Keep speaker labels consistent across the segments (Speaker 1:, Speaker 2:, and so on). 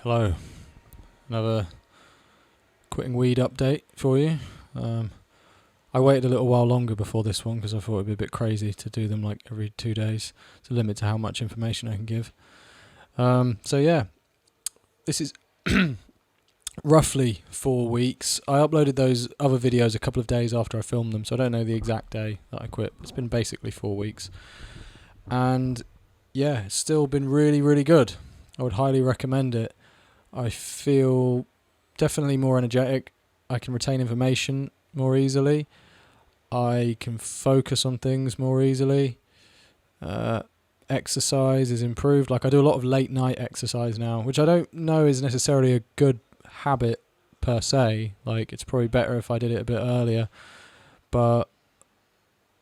Speaker 1: Hello, another quitting weed update for you. I waited a little while longer before this one because I thought it'd be a bit crazy to do them like every 2 days. It's a limit to how much information I can give. So yeah, this is roughly 4 weeks. I uploaded those other videos a couple of days after I filmed them, so I don't know the exact day that I quit. It's been basically 4 weeks. And yeah, it's still been really, really good. I would highly recommend it. I feel definitely more energetic. I can retain information more easily. I can focus on things more easily. Exercise is improved. Like I do a lot of late night exercise now, which I don't know is necessarily a good habit per se. Like it's probably better if I did it a bit earlier. But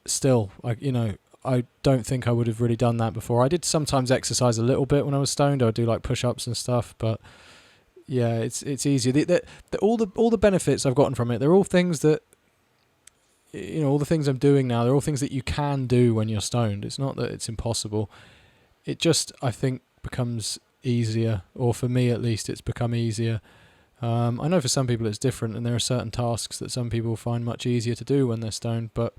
Speaker 1: still, I don't think I would have really done that before. I did sometimes exercise a little bit when I was stoned. I would do like push-ups and stuff, but yeah, it's easier. All the benefits I've gotten from it, they're all things that, all the things I'm doing now, they're all things that you can do when you're stoned. It's not that it's impossible. It just, I think, becomes easier, or for me at least, it's become easier. I know for some people it's different, and there are certain tasks that some people find much easier to do when they're stoned, but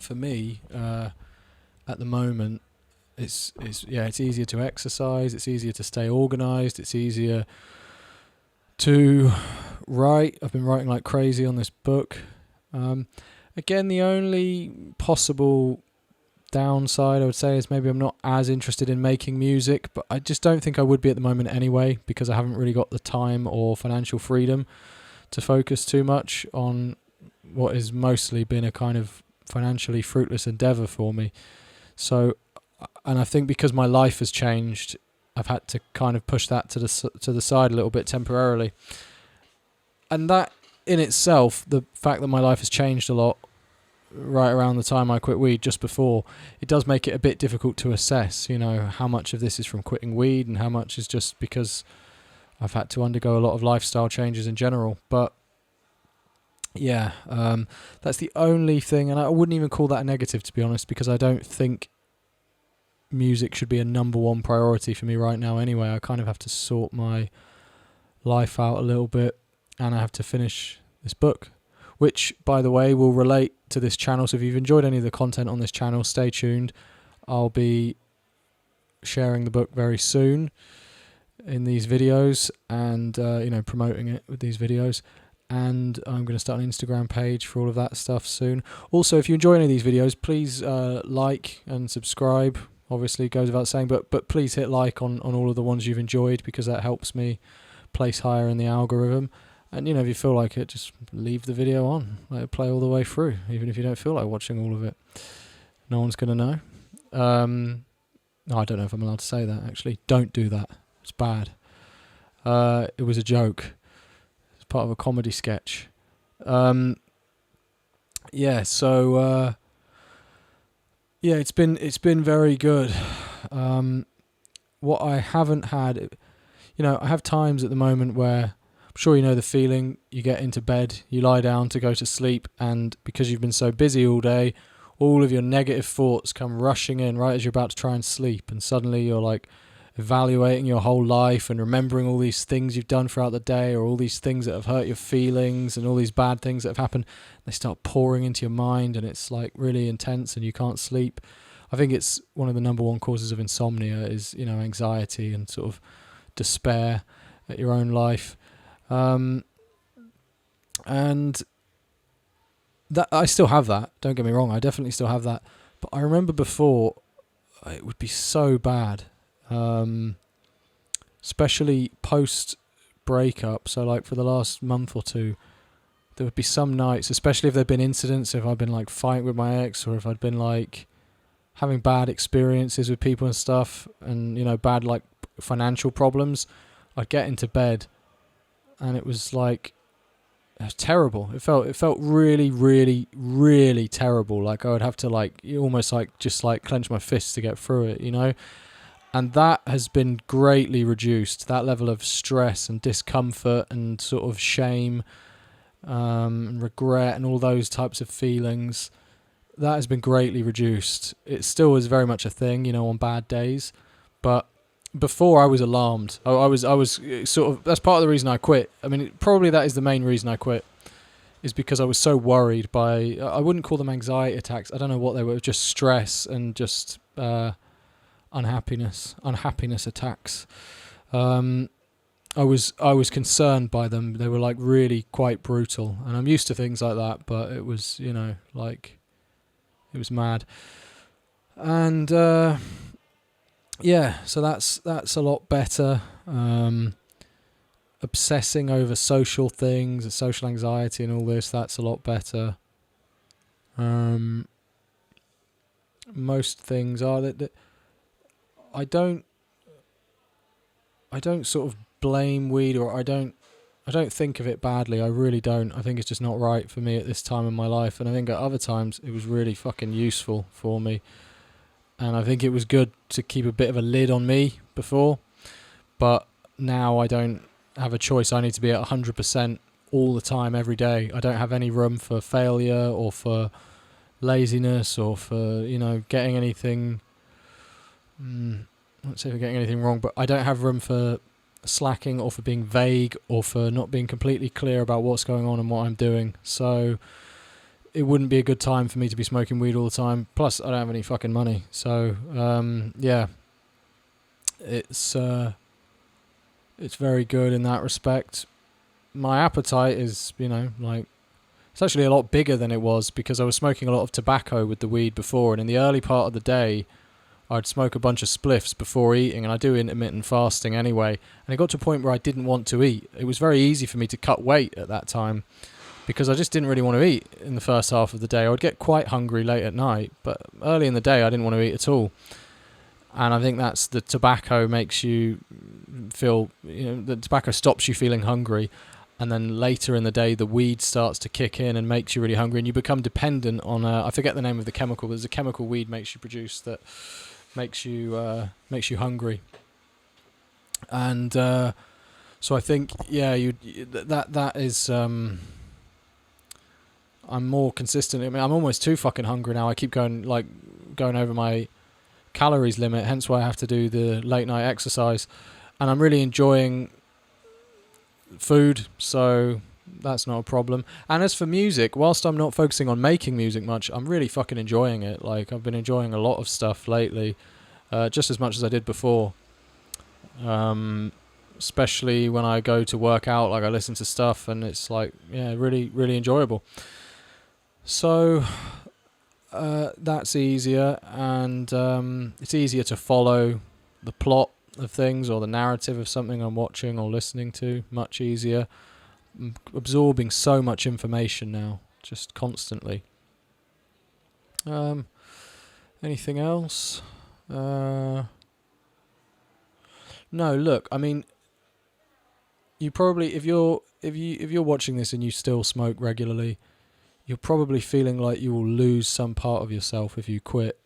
Speaker 1: for me, at the moment, it's easier to exercise, it's easier to stay organised, it's easier to write. I've been writing like crazy on this book. Again, the only possible downside I would say is maybe I'm not as interested in making music, but I just don't think I would be at the moment anyway, because I haven't really got the time or financial freedom to focus too much on what has mostly been a kind of financially fruitless endeavour for me. So, and I think because my life has changed, I've had to kind of push that to the side a little bit temporarily. And that in itself, the fact that my life has changed a lot right around the time I quit weed, just before, it does make it a bit difficult to assess, how much of this is from quitting weed and how much is just because I've had to undergo a lot of lifestyle changes in general. But yeah, that's the only thing, and I wouldn't even call that a negative, to be honest, because I don't think music should be a number one priority for me right now anyway. I kind of have to sort my life out a little bit, and I have to finish this book, which, by the way, will relate to this channel. So if you've enjoyed any of the content on this channel, stay tuned. I'll be sharing the book very soon in these videos, and promoting it with these videos. And I'm going to start an Instagram page for all of that stuff soon. Also, if you enjoy any of these videos, please like and subscribe. Obviously, it goes without saying, but please hit like on all of the ones you've enjoyed, because that helps me place higher in the algorithm. And, if you feel like it, just leave the video on. Let it play all the way through, even if you don't feel like watching all of it. No one's going to know. No, I don't know if I'm allowed to say that, actually. Don't do that. It's bad. It was a joke. It's part of a comedy sketch. So it's been very good. What I haven't had, I have times at the moment where, I'm sure you know the feeling, you get into bed, you lie down to go to sleep, and because you've been so busy all day, all of your negative thoughts come rushing in right as you're about to try and sleep, and suddenly you're like evaluating your whole life and remembering all these things you've done throughout the day, or all these things that have hurt your feelings and all these bad things that have happened. They start pouring into your mind, and it's like really intense, and you can't sleep. I think it's one of the number one causes of insomnia is, anxiety and sort of despair at your own life. And that I still have that, don't get me wrong, I definitely still have that, but I remember before it would be so bad, especially post breakup. So like for the last month or two, there would be some nights, especially if there'd been incidents, if I'd been like fighting with my ex, or if I'd been like having bad experiences with people and stuff, and bad like financial problems, I'd get into bed and it was like, it was terrible. It felt really, really, really terrible. Like I would have to almost just clench my fists to get through it, And that has been greatly reduced. That level of stress and discomfort and sort of shame, and regret and all those types of feelings, that has been greatly reduced. It still is very much a thing, on bad days, but before I was alarmed. I was sort of, that's part of the reason I quit. I mean, probably that is the main reason I quit, is because I was so worried by, I wouldn't call them anxiety attacks. I don't know what they were, just stress and just unhappiness attacks. I was concerned by them. They were like really quite brutal, and I'm used to things like that, but it was, like, it was mad. And yeah, so that's a lot better. Obsessing over social things, social anxiety and all this, that's a lot better. Most things are that I don't sort of blame weed, or I don't think of it badly. I really don't. I think it's just not right for me at this time in my life, and I think at other times it was really fucking useful for me. And I think it was good to keep a bit of a lid on me before, but now I don't have a choice. I need to be at 100% all the time, every day. I don't have any room for failure or for laziness or for, getting anything, let's say for getting anything wrong, but I don't have room for slacking or for being vague or for not being completely clear about what's going on and what I'm doing. So it wouldn't be a good time for me to be smoking weed all the time. Plus, I don't have any fucking money. So, yeah, it's very good in that respect. My appetite is, it's actually a lot bigger than it was because I was smoking a lot of tobacco with the weed before. And in the early part of the day, I'd smoke a bunch of spliffs before eating, and I do intermittent fasting anyway. And it got to a point where I didn't want to eat. It was very easy for me to cut weight at that time, because I just didn't really want to eat in the first half of the day. I would get quite hungry late at night, but early in the day I didn't want to eat at all. And I think that's the tobacco makes you feel, the tobacco stops you feeling hungry. And then later in the day, the weed starts to kick in and makes you really hungry. And you become dependent on, I forget the name of the chemical, but there's a chemical weed makes you produce that makes you hungry. And so I think, yeah, that is... I'm more consistent. I mean, I'm almost too fucking hungry now. I keep going over my calories limit, hence why I have to do the late night exercise. And I'm really enjoying food, so that's not a problem. And as for music, whilst I'm not focusing on making music much, I'm really fucking enjoying it. Like, I've been enjoying a lot of stuff lately, just as much as I did before. Especially when I go to work out, like I listen to stuff and it's like, yeah, really, really enjoyable. So that's easier, and it's easier to follow the plot of things or the narrative of something I'm watching or listening to. Much easier. I'm absorbing so much information now, just constantly. Anything else? No, look, I mean, you probably, if you're watching this and you still smoke regularly, you're probably feeling like you will lose some part of yourself if you quit.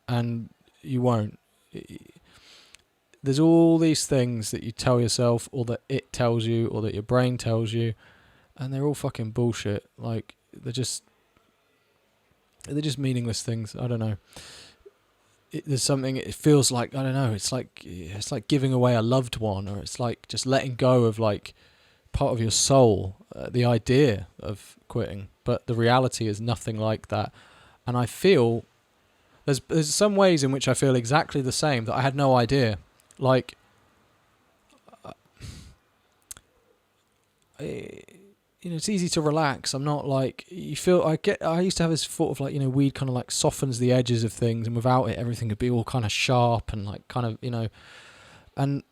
Speaker 1: And you won't. There's all these things that you tell yourself, or that it tells you, or that your brain tells you, and they're all fucking bullshit. Like, they're just meaningless things. I don't know. There's something, it feels like, I don't know, it's like giving away a loved one, or it's like just letting go of like part of your soul, the idea of quitting. But the reality is nothing like that. And I feel there's some ways in which I feel exactly the same that I had no idea. Like, it's easy to relax. I'm not like, you feel, I used to have this thought of like, weed kind of like softens the edges of things, and without it everything could be all kind of sharp and like kind of, and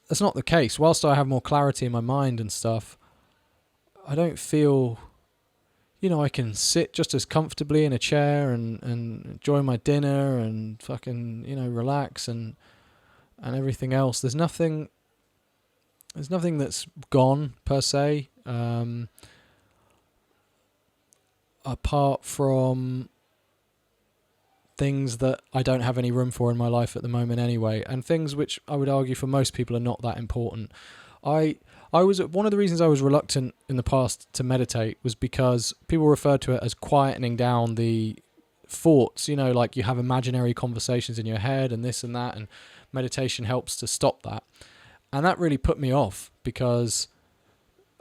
Speaker 1: that's not the case. Whilst I have more clarity in my mind and stuff, I don't feel, I can sit just as comfortably in a chair and enjoy my dinner and fucking, relax and everything else. There's nothing that's gone per se, apart from things that I don't have any room for in my life at the moment anyway, and things which I would argue for most people are not that important. I was, one of the reasons I was reluctant in the past to meditate was because people referred to it as quietening down the thoughts, like you have imaginary conversations in your head and this and that, and meditation helps to stop that. And that really put me off, because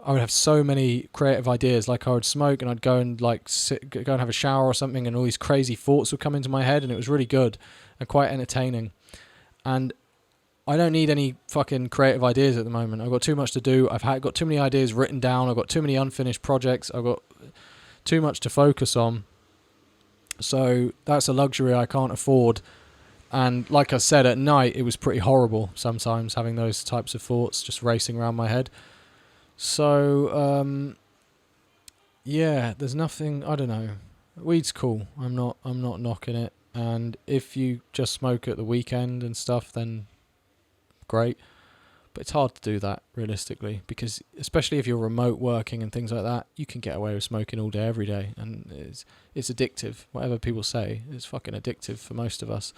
Speaker 1: I would have so many creative ideas. Like, I would smoke and I'd go and like go and have a shower or something, and all these crazy thoughts would come into my head, and it was really good and quite entertaining. And I don't need any fucking creative ideas at the moment. I've got too much to do. Got too many ideas written down. I've got too many unfinished projects. I've got too much to focus on. So that's a luxury I can't afford. And like I said, at night it was pretty horrible sometimes, having those types of thoughts just racing around my head. So yeah, there's nothing, I don't know. Weed's cool. I'm not knocking it. And if you just smoke at the weekend and stuff, then great. But it's hard to do that realistically, because especially if you're remote working and things like that, you can get away with smoking all day every day, and it's addictive. Whatever people say, it's fucking addictive for most of us.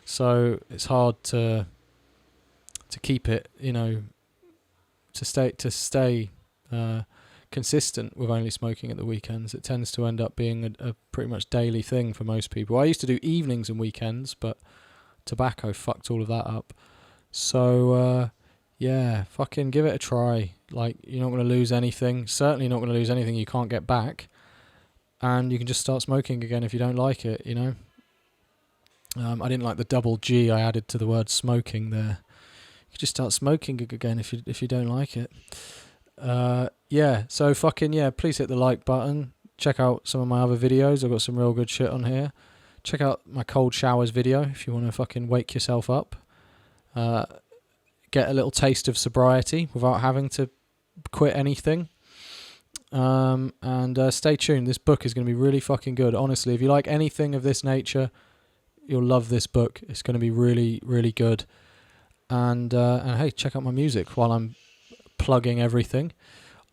Speaker 1: So it's hard to keep it, you know, to stay consistent with only smoking at the weekends. It tends to end up being a pretty much daily thing for most people. I used to do evenings and weekends, but tobacco fucked all of that up. So yeah, fucking give it a try. Like, you're not going to lose anything. Certainly not going to lose anything you can't get back. And you can just start smoking again if you don't like it, you know. I didn't like the double G I added to the word smoking there. You can just start smoking again if you don't like it. Yeah, so fucking yeah, please hit the like button. Check out some of my other videos. I've got some real good shit on here. Check out my cold showers video if you want to fucking wake yourself up. Get a little taste of sobriety without having to quit anything. And stay tuned. This book is going to be really fucking good. Honestly, if you like anything of this nature, you'll love this book. It's going to be really, really good. And hey, check out my music while I'm plugging everything.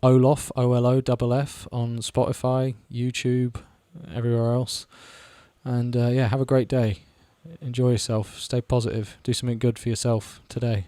Speaker 1: Olof, OLOFF, on Spotify, YouTube, everywhere else. And yeah, have a great day. Enjoy yourself. Stay positive. Do something good for yourself today.